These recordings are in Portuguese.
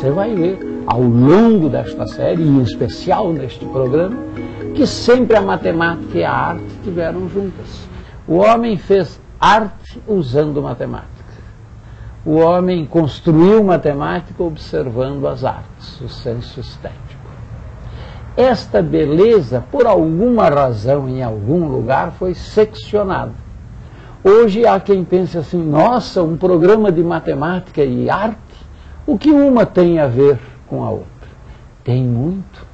você vai ver ao longo desta série, e em especial neste programa, que sempre a matemática e a arte estiveram juntas. O homem fez arte usando matemática. O homem construiu matemática observando as artes, o senso estético. Esta beleza, por alguma razão, em algum lugar, foi seccionada. Hoje há quem pense assim, nossa, um programa de matemática e arte, o que uma tem a ver com a outra? Tem muito.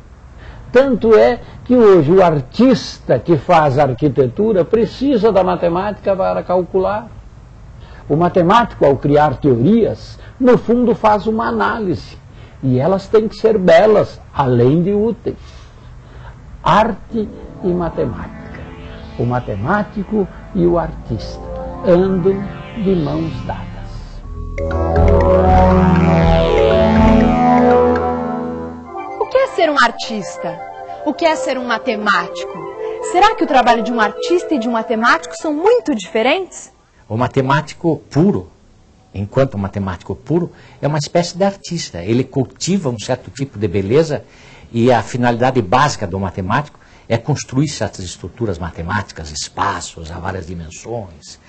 Tanto é que hoje o artista que faz arquitetura precisa da matemática para calcular. O matemático, ao criar teorias, no fundo faz uma análise. E elas têm que ser belas, além de úteis. Arte e matemática. O matemático e o artista andam de mãos dadas. O que é ser um artista? O que é ser um matemático? Será que o trabalho de um artista e de um matemático são muito diferentes? O matemático puro, enquanto matemático puro, é uma espécie de artista. Ele cultiva um certo tipo de beleza e a finalidade básica do matemático é construir certas estruturas matemáticas, espaços a várias dimensões,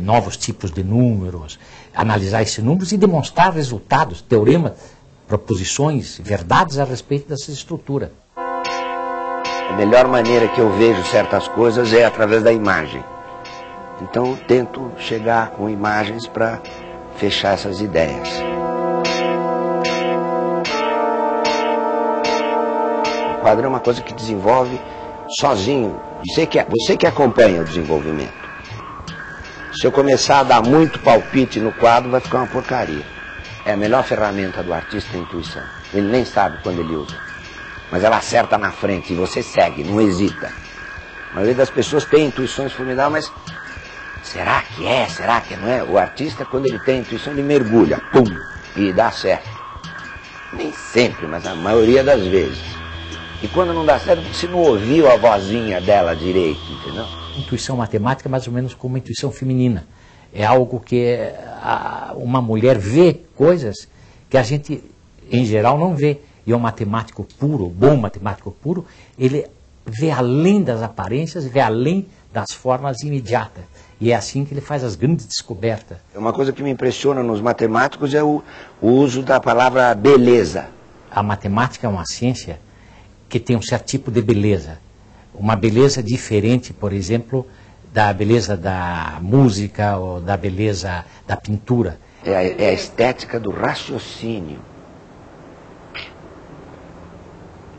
novos tipos de números, analisar esses números e demonstrar resultados, teoremas, proposições, verdades a respeito dessa estrutura. A melhor maneira que eu vejo certas coisas é através da imagem. Então eu tento chegar com imagens para fechar essas ideias. O quadro é uma coisa que desenvolve sozinho. Você que acompanha o desenvolvimento. Se eu começar a dar muito palpite no quadro, vai ficar uma porcaria. É a melhor ferramenta do artista é a intuição. Ele nem sabe quando ele usa. Mas ela acerta na frente e você segue, não hesita. A maioria das pessoas tem intuições formidáveis, mas será que é? Será que não é? O artista, quando ele tem intuição, ele mergulha, pum, e dá certo. Nem sempre, mas a maioria das vezes. E quando não dá certo, você não ouviu a vozinha dela direito, entendeu? Intuição matemática é mais ou menos como uma intuição feminina. É algo que uma mulher vê coisas que a gente, em geral, não vê. E o matemático puro, bom matemático puro, ele vê além das aparências, vê além das formas imediatas. E é assim que ele faz as grandes descobertas. Uma coisa que me impressiona nos matemáticos é o uso da palavra beleza. A matemática é uma ciência que tem um certo tipo de beleza. Uma beleza diferente, por exemplo, da beleza da música ou da beleza da pintura. É a estética do raciocínio.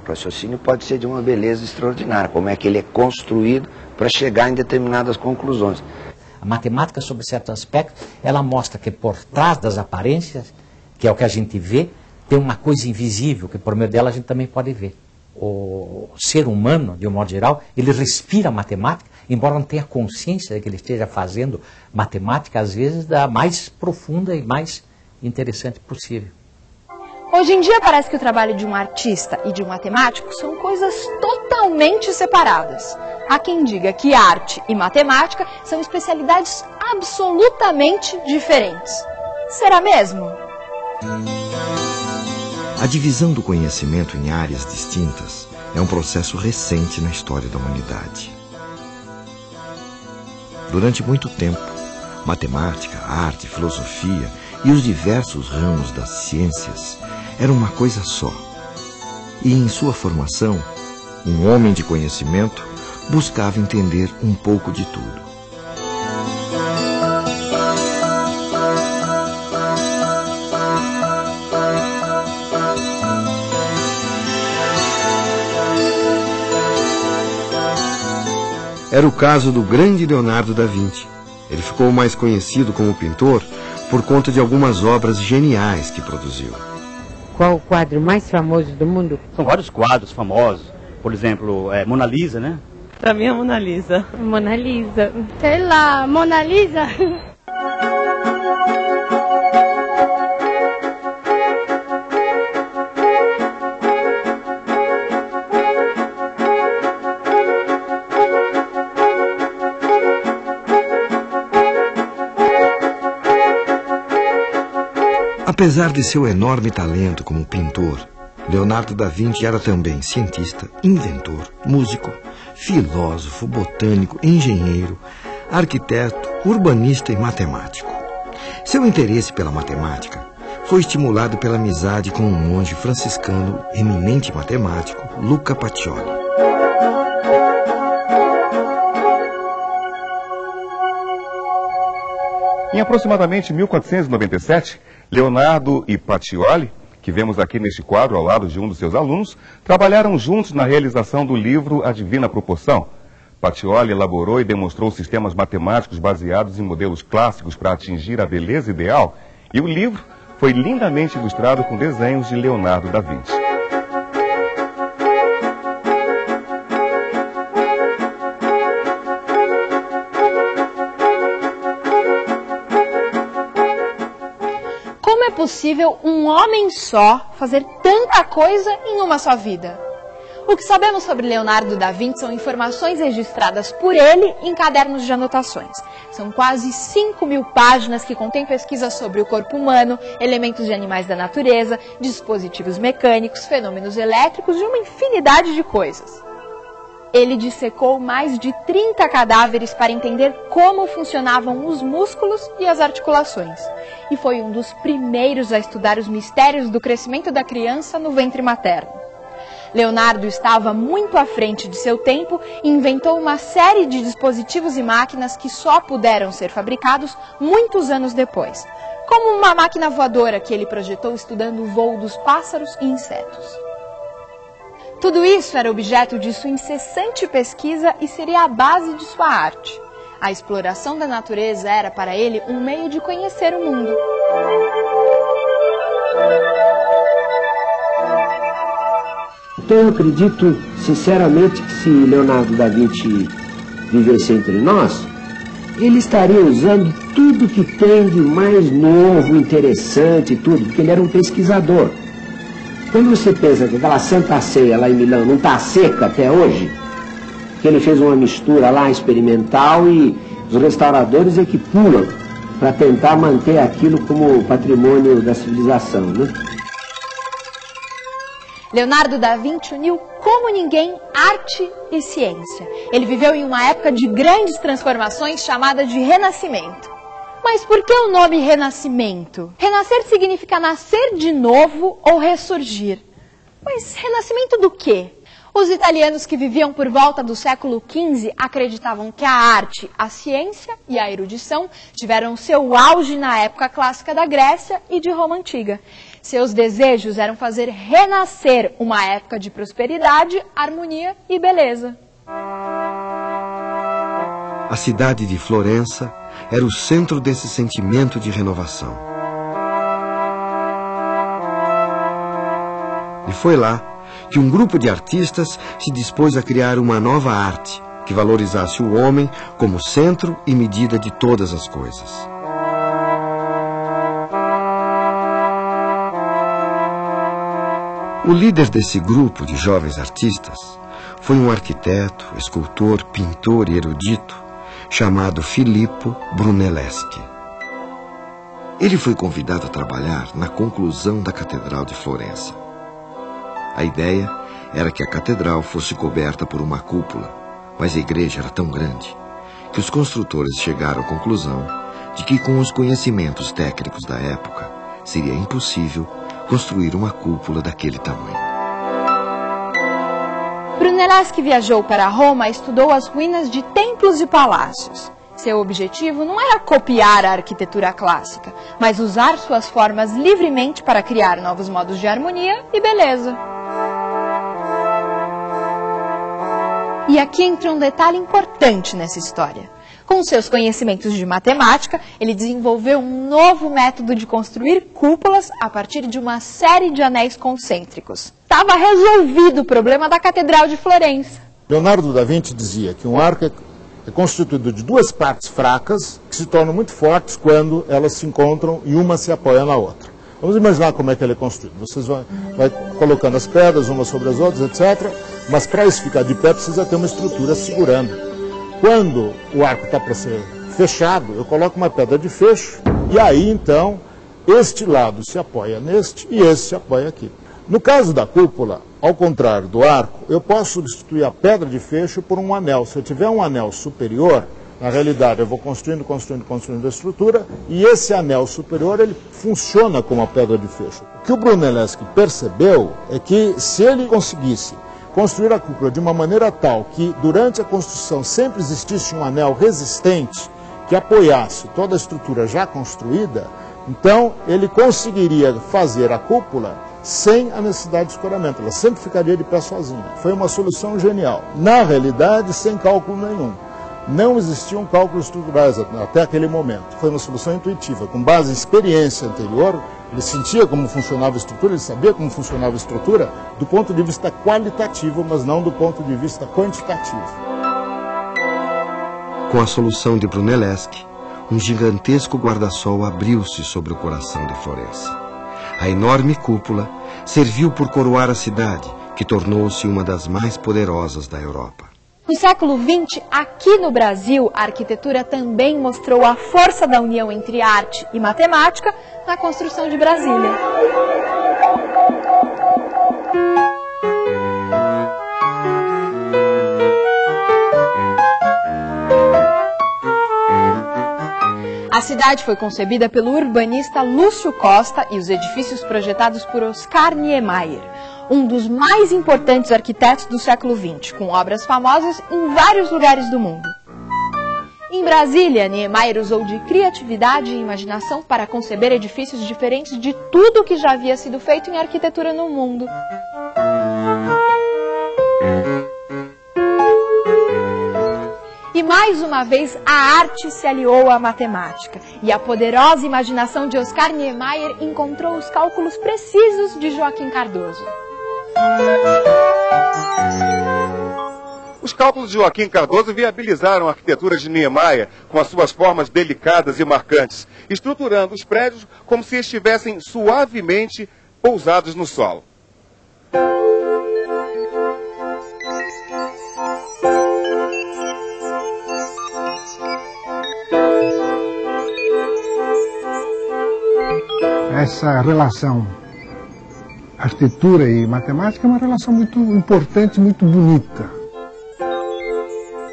O raciocínio pode ser de uma beleza extraordinária, como é que ele é construído para chegar em determinadas conclusões. A matemática, sob certo aspecto, ela mostra que por trás das aparências, que é o que a gente vê, tem uma coisa invisível, que por meio dela a gente também pode ver. O ser humano, de um modo geral, ele respira matemática, embora não tenha consciência de que ele esteja fazendo matemática, às vezes, da mais profunda e mais interessante possível. Hoje em dia parece que o trabalho de um artista e de um matemático são coisas totalmente separadas. Há quem diga que arte e matemática são especialidades absolutamente diferentes. Será mesmo? A divisão do conhecimento em áreas distintas é um processo recente na história da humanidade. Durante muito tempo, matemática, arte, filosofia e os diversos ramos das ciências eram uma coisa só. E em sua formação, um homem de conhecimento buscava entender um pouco de tudo. Era o caso do grande Leonardo da Vinci. Ele ficou mais conhecido como pintor por conta de algumas obras geniais que produziu. Qual o quadro mais famoso do mundo? São vários quadros famosos. Por exemplo, Mona Lisa, né? Pra mim é Mona Lisa. Mona Lisa. Sei lá, Mona Lisa. Apesar de seu enorme talento como pintor, Leonardo da Vinci era também cientista, inventor, músico, filósofo, botânico, engenheiro, arquiteto, urbanista e matemático. Seu interesse pela matemática foi estimulado pela amizade com um monge franciscano eminente matemático, Luca Pacioli. Em aproximadamente 1497, Leonardo e Pacioli, que vemos aqui neste quadro ao lado de um dos seus alunos, trabalharam juntos na realização do livro A Divina Proporção. Pacioli elaborou e demonstrou sistemas matemáticos baseados em modelos clássicos para atingir a beleza ideal, e o livro foi lindamente ilustrado com desenhos de Leonardo da Vinci. Como é possível um homem só fazer tanta coisa em uma só vida? O que sabemos sobre Leonardo da Vinci são informações registradas por ele em cadernos de anotações. São quase 5.000 páginas que contêm pesquisas sobre o corpo humano, elementos de animais da natureza, dispositivos mecânicos, fenômenos elétricos e uma infinidade de coisas. Ele dissecou mais de 30 cadáveres para entender como funcionavam os músculos e as articulações. E foi um dos primeiros a estudar os mistérios do crescimento da criança no ventre materno. Leonardo estava muito à frente de seu tempo e inventou uma série de dispositivos e máquinas que só puderam ser fabricados muitos anos depois, como uma máquina voadora que ele projetou estudando o voo dos pássaros e insetos. Tudo isso era objeto de sua incessante pesquisa e seria a base de sua arte. A exploração da natureza era para ele um meio de conhecer o mundo. Então eu acredito sinceramente que se Leonardo da Vinci vivesse entre nós, ele estaria usando tudo que tem de mais novo, interessante, tudo, porque ele era um pesquisador. Quando você pensa que aquela Santa Ceia lá em Milão não está seca até hoje, que ele fez uma mistura lá experimental e os restauradores é que pulam para tentar manter aquilo como patrimônio da civilização, né? Leonardo da Vinci uniu como ninguém arte e ciência. Ele viveu em uma época de grandes transformações chamada de Renascimento. Mas por que o nome Renascimento? Renascer significa nascer de novo ou ressurgir. Mas renascimento do quê? Os italianos que viviam por volta do século XV acreditavam que a arte, a ciência e a erudição tiveram seu auge na época clássica da Grécia e de Roma Antiga. Seus desejos eram fazer renascer uma época de prosperidade, harmonia e beleza. A cidade de Florença era o centro desse sentimento de renovação. E foi lá que um grupo de artistas se dispôs a criar uma nova arte que valorizasse o homem como centro e medida de todas as coisas. O líder desse grupo de jovens artistas foi um arquiteto, escultor, pintor e erudito chamado Filippo Brunelleschi. Ele foi convidado a trabalhar na conclusão da Catedral de Florença. A ideia era que a catedral fosse coberta por uma cúpula, mas a igreja era tão grande que os construtores chegaram à conclusão de que, com os conhecimentos técnicos da época, seria impossível construir uma cúpula daquele tamanho. Brunelleschi viajou para Roma e estudou as ruínas de templos e palácios. Seu objetivo não era copiar a arquitetura clássica, mas usar suas formas livremente para criar novos modos de harmonia e beleza. E aqui entra um detalhe importante nessa história. Com seus conhecimentos de matemática, ele desenvolveu um novo método de construir cúpulas a partir de uma série de anéis concêntricos. Estava resolvido o problema da Catedral de Florença. Leonardo da Vinci dizia que um arco é constituído de duas partes fracas que se tornam muito fortes quando elas se encontram e uma se apoia na outra. Vamos imaginar como é que ele é construído. Vocês vão colocando as pedras umas sobre as outras, etc. Mas para isso ficar de pé precisa ter uma estrutura segurando. Quando o arco está para ser fechado, eu coloco uma pedra de fecho e aí então este lado se apoia neste e este se apoia aqui. No caso da cúpula, ao contrário do arco, eu posso substituir a pedra de fecho por um anel. Se eu tiver um anel superior, na realidade eu vou construindo a estrutura e esse anel superior ele funciona como a pedra de fecho. O que o Brunelleschi percebeu é que se ele conseguisse construir a cúpula de uma maneira tal que durante a construção sempre existisse um anel resistente que apoiasse toda a estrutura já construída, então ele conseguiria fazer a cúpula sem a necessidade de escoramento. Ela sempre ficaria de pé sozinha. Foi uma solução genial. Na realidade, sem cálculo nenhum. Não existiam cálculos estruturais até aquele momento. Foi uma solução intuitiva, com base em experiência anterior. Ele sentia como funcionava a estrutura, ele sabia como funcionava a estrutura do ponto de vista qualitativo, mas não do ponto de vista quantitativo. Com a solução de Brunelleschi, um gigantesco guarda-sol abriu-se sobre o coração de Florença. A enorme cúpula serviu por coroar a cidade, que tornou-se uma das mais poderosas da Europa. No século XX, aqui no Brasil, a arquitetura também mostrou a força da união entre arte e matemática na construção de Brasília. A cidade foi concebida pelo urbanista Lúcio Costa e os edifícios projetados por Oscar Niemeyer, um dos mais importantes arquitetos do século XX, com obras famosas em vários lugares do mundo. Em Brasília, Niemeyer usou de criatividade e imaginação para conceber edifícios diferentes de tudo que já havia sido feito em arquitetura no mundo. E mais uma vez a arte se aliou à matemática e a poderosa imaginação de Oscar Niemeyer encontrou os cálculos precisos de Joaquim Cardoso. Os cálculos de Joaquim Cardoso viabilizaram a arquitetura de Niemeyer com as suas formas delicadas e marcantes, estruturando os prédios como se estivessem suavemente pousados no solo. Essa relação arquitetura e matemática é uma relação muito importante, muito bonita.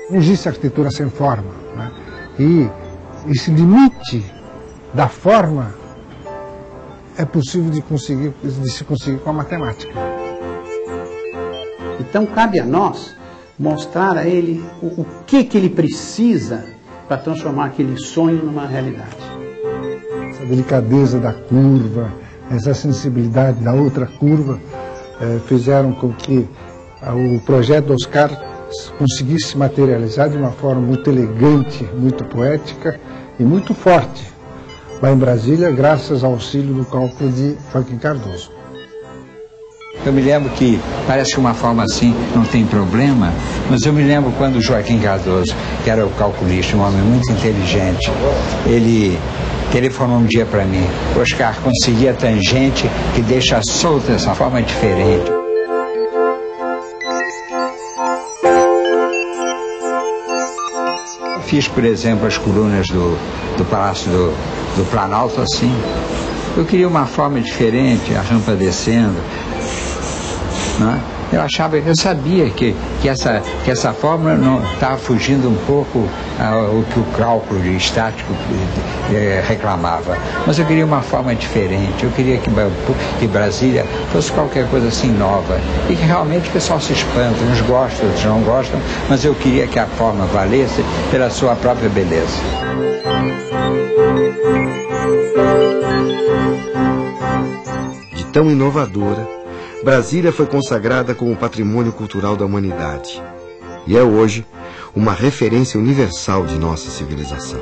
Não existe arquitetura sem forma, né? E esse limite da forma é possível de se conseguir com a matemática. Então cabe a nós mostrar a ele o que ele precisa para transformar aquele sonho numa realidade. Essa delicadeza da curva, essa sensibilidade da outra curva fizeram com que o projeto do Oscar conseguisse se materializar de uma forma muito elegante, muito poética e muito forte lá em Brasília, graças ao auxílio do cálculo de Joaquim Cardoso. Eu me lembro que parece que uma forma assim não tem problema, mas eu me lembro quando Joaquim Cardoso, que era o calculista, um homem muito inteligente, ele telefonou um dia para mim: Oscar, consegui a tangente que deixa solta essa forma diferente. Fiz, por exemplo, as colunas do Palácio do Planalto assim. Eu queria uma forma diferente, a rampa descendo. Né? Eu sabia que essa fórmula não estava fugindo um pouco ao que o cálculo estático reclamava. Mas eu queria uma forma diferente, eu queria que Brasília fosse qualquer coisa assim nova. E que realmente o pessoal se espanta, uns gostam, outros não gostam, mas eu queria que a forma valesse pela sua própria beleza. De tão inovadora, Brasília foi consagrada como patrimônio cultural da humanidade e é hoje uma referência universal de nossa civilização.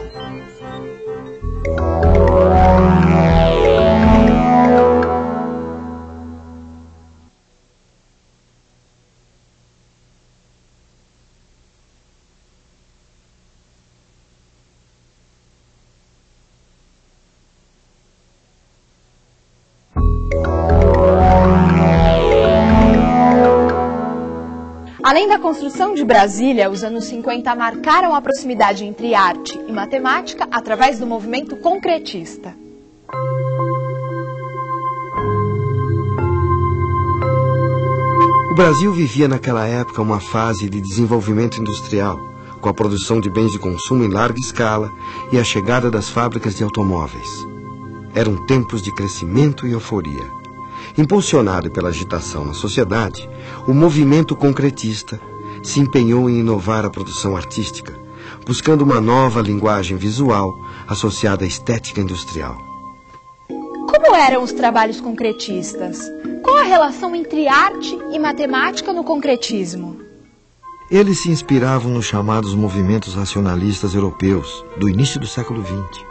Além da construção de Brasília, os anos 50 marcaram a proximidade entre arte e matemática através do movimento concretista. O Brasil vivia naquela época uma fase de desenvolvimento industrial, com a produção de bens de consumo em larga escala e a chegada das fábricas de automóveis. Eram tempos de crescimento e euforia. Impulsionado pela agitação na sociedade, o movimento concretista se empenhou em inovar a produção artística, buscando uma nova linguagem visual associada à estética industrial. Como eram os trabalhos concretistas? Qual a relação entre arte e matemática no concretismo? Eles se inspiravam nos chamados movimentos racionalistas europeus do início do século XX,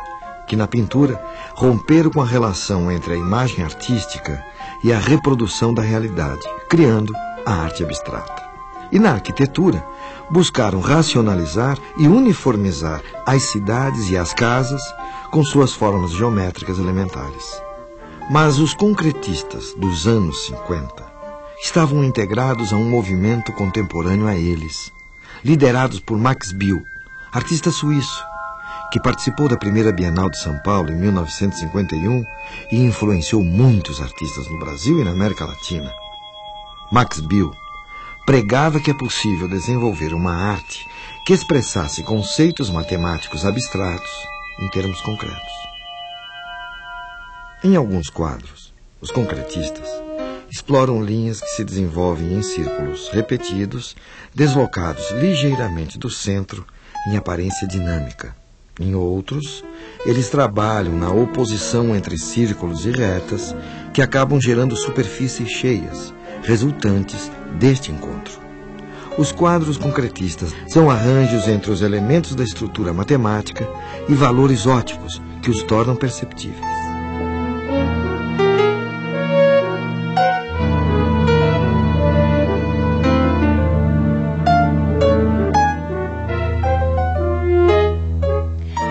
que na pintura romperam com a relação entre a imagem artística e a reprodução da realidade, criando a arte abstrata. E na arquitetura, buscaram racionalizar e uniformizar as cidades e as casas com suas formas geométricas elementares. Mas os concretistas dos anos 50 estavam integrados a um movimento contemporâneo a eles, liderados por Max Biel, artista suíço, que participou da primeira Bienal de São Paulo em 1951 e influenciou muitos artistas no Brasil e na América Latina. Max Biel pregava que é possível desenvolver uma arte que expressasse conceitos matemáticos abstratos em termos concretos. Em alguns quadros, os concretistas exploram linhas que se desenvolvem em círculos repetidos, deslocados ligeiramente do centro em aparência dinâmica. Em outros, eles trabalham na oposição entre círculos e retas que acabam gerando superfícies cheias, resultantes deste encontro. Os quadros concretistas são arranjos entre os elementos da estrutura matemática e valores ópticos que os tornam perceptíveis.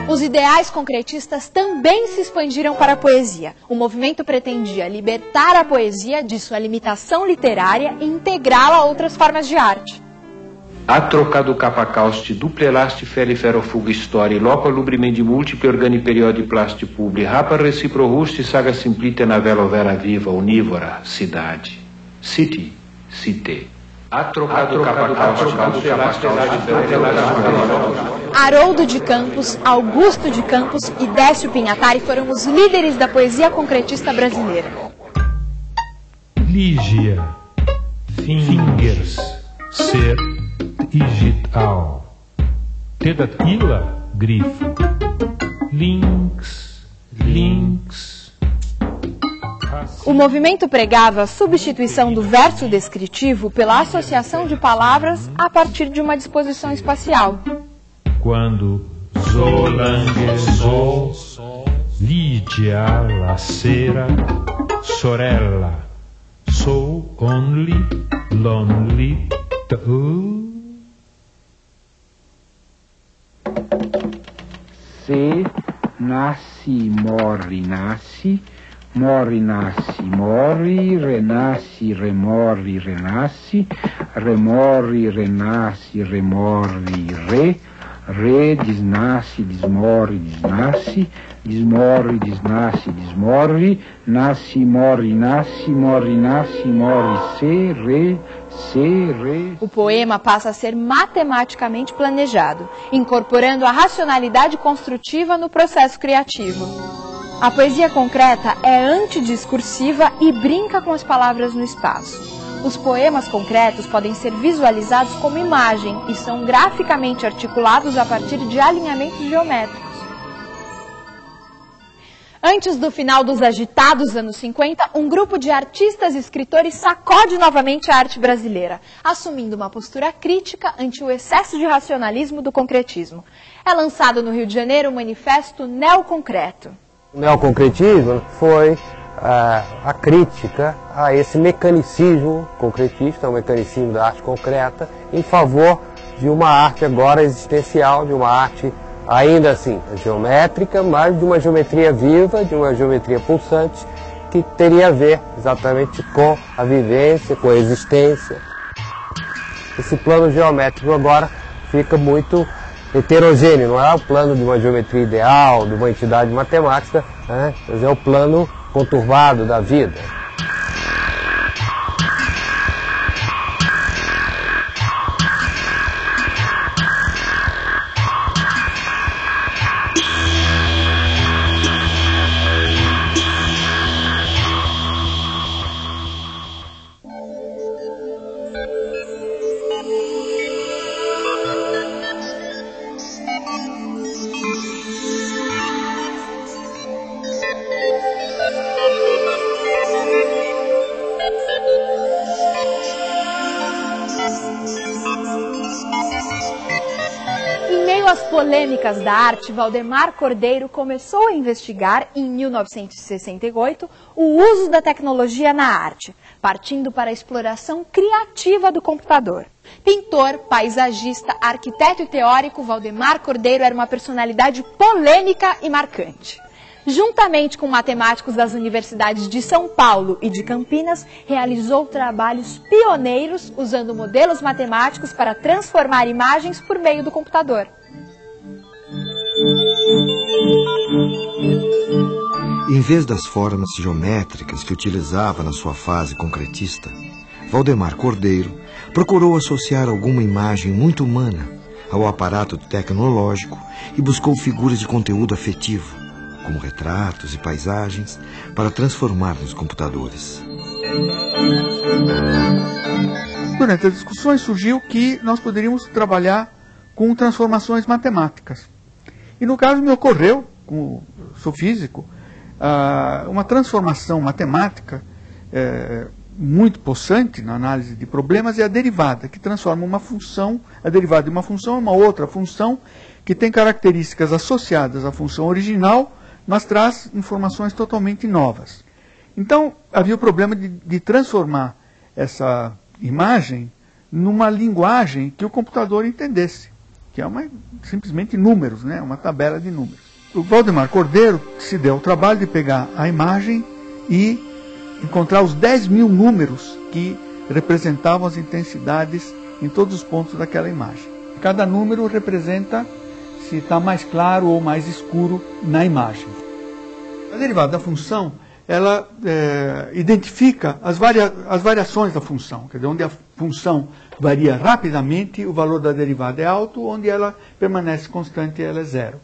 Os ideais concretistas também se expandiram para a poesia. O movimento pretendia libertar a poesia de sua limitação literária e integrá-la a outras formas de arte. Atrocado capacausti, duplelasti feriferofuga story, loco lubrimendi multiple organi periodi plasti publi, rapa reciprorusti saga simplite na vela vera viva, unívora, cidade. City, cité. Atrocado capacausti, Haroldo de Campos, Augusto de Campos e Décio Pinhatari foram os líderes da poesia concretista brasileira. Lígia, fingers, ser, digital. Tedatila, grifo. Links, links. O movimento pregava a substituição do verso descritivo pela associação de palavras a partir de uma disposição espacial. Quando zolanguezou, Lídia, la sera, sorella, so only, lonely, Se nasce, morre, nasce, morre, nasce, morre, renasce, remorre, renasce, remorre, renasce, remorre, re, desnasce, desmorre, desnasce, desmorre, desnasce, desmorre, nasce, morre, nasce, morre, nasce, morre, se, re. O poema passa a ser matematicamente planejado, incorporando a racionalidade construtiva no processo criativo. A poesia concreta é antidiscursiva e brinca com as palavras no espaço. Os poemas concretos podem ser visualizados como imagem e são graficamente articulados a partir de alinhamentos geométricos. Antes do final dos agitados anos 50, um grupo de artistas e escritores sacode novamente a arte brasileira, assumindo uma postura crítica ante o excesso de racionalismo do concretismo. É lançado no Rio de Janeiro o manifesto Neoconcreto. O neoconcretismo foi a crítica a esse mecanicismo concretista, o mecanicismo da arte concreta, em favor de uma arte agora existencial, de uma arte ainda assim geométrica, mas de uma geometria viva, de uma geometria pulsante, que teria a ver exatamente com a vivência, com a existência. Esse plano geométrico agora fica muito heterogêneo, não é o plano de uma geometria ideal, de uma entidade matemática, né? Mas é o plano conturbado da vida. polêmicas da arte, Valdemar Cordeiro começou a investigar, em 1968, o uso da tecnologia na arte, partindo para a exploração criativa do computador. Pintor, paisagista, arquiteto e teórico, Valdemar Cordeiro era uma personalidade polêmica e marcante. Juntamente com matemáticos das universidades de São Paulo e de Campinas, realizou trabalhos pioneiros usando modelos matemáticos para transformar imagens por meio do computador. Em vez das formas geométricas que utilizava na sua fase concretista, Valdemar Cordeiro procurou associar alguma imagem muito humana ao aparato tecnológico e buscou figuras de conteúdo afetivo, como retratos e paisagens, para transformar nos computadores. Durante as discussões surgiu que nós poderíamos trabalhar com transformações matemáticas. E no caso me ocorreu, como sou físico, uma transformação matemática muito possante na análise de problemas é a derivada, que transforma uma função, a derivada de uma função em uma outra função que tem características associadas à função original, mas traz informações totalmente novas. Então, havia o problema de transformar essa imagem numa linguagem que o computador entendesse, que é simplesmente números, né? Uma tabela de números. O Valdemar Cordeiro se deu o trabalho de pegar a imagem e encontrar os 10.000 números que representavam as intensidades em todos os pontos daquela imagem. Cada número representa se está mais claro ou mais escuro na imagem. A derivada da função, ela identifica as variações da função, quer dizer, onde a função varia rapidamente, o valor da derivada é alto, onde ela permanece constante, ela é zero.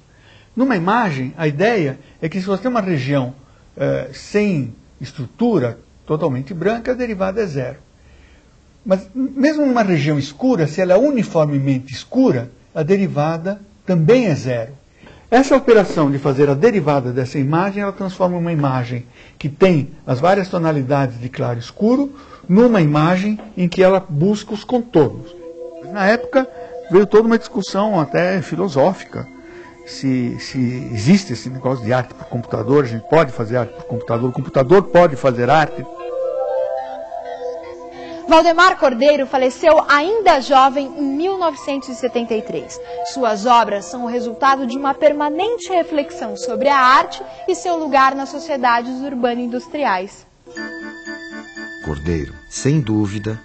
Numa imagem, a ideia é que se você tem uma região sem estrutura, totalmente branca, a derivada é zero. Mas mesmo numa região escura, se ela é uniformemente escura, a derivada também é zero. Essa operação de fazer a derivada dessa imagem, ela transforma uma imagem que tem as várias tonalidades de claro e escuro numa imagem em que ela busca os contornos. Na época, veio toda uma discussão até filosófica, se existe esse negócio de arte por computador, a gente pode fazer arte por computador, o computador pode fazer arte. Valdemar Cordeiro faleceu ainda jovem em 1973. Suas obras são o resultado de uma permanente reflexão sobre a arte e seu lugar nas sociedades urbano-industriais. Cordeiro, sem dúvida,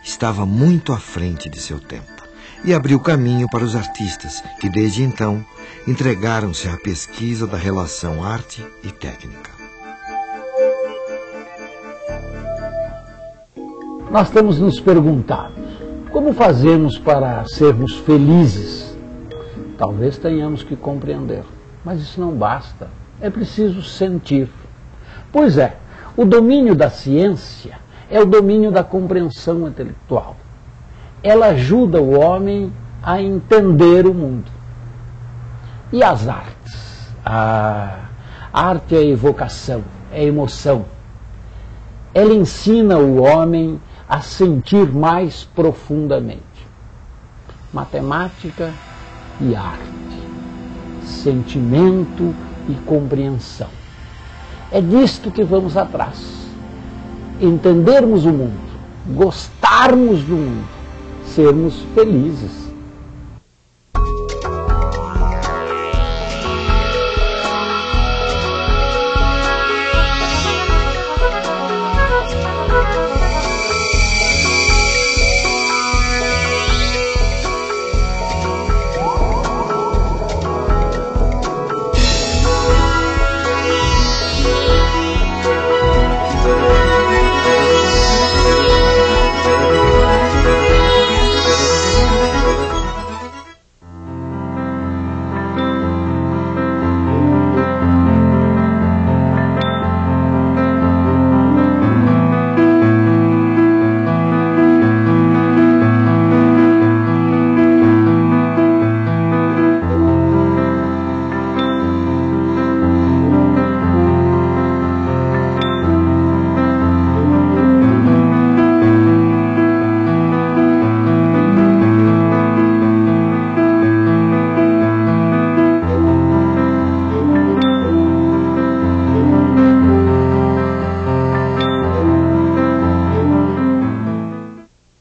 estava muito à frente de seu tempo e abriu caminho para os artistas que, desde então, entregaram-se à pesquisa da relação arte e técnica. Nós temos nos perguntado, como fazemos para sermos felizes? Talvez tenhamos que compreender, mas isso não basta, é preciso sentir. Pois é, o domínio da ciência é o domínio da compreensão intelectual. Ela ajuda o homem a entender o mundo. E as artes? A arte é evocação, é emoção. Ela ensina o homem a sentir mais profundamente. Matemática e arte, sentimento e compreensão. É disto que vamos atrás. Entendermos o mundo, gostarmos do mundo, sermos felizes.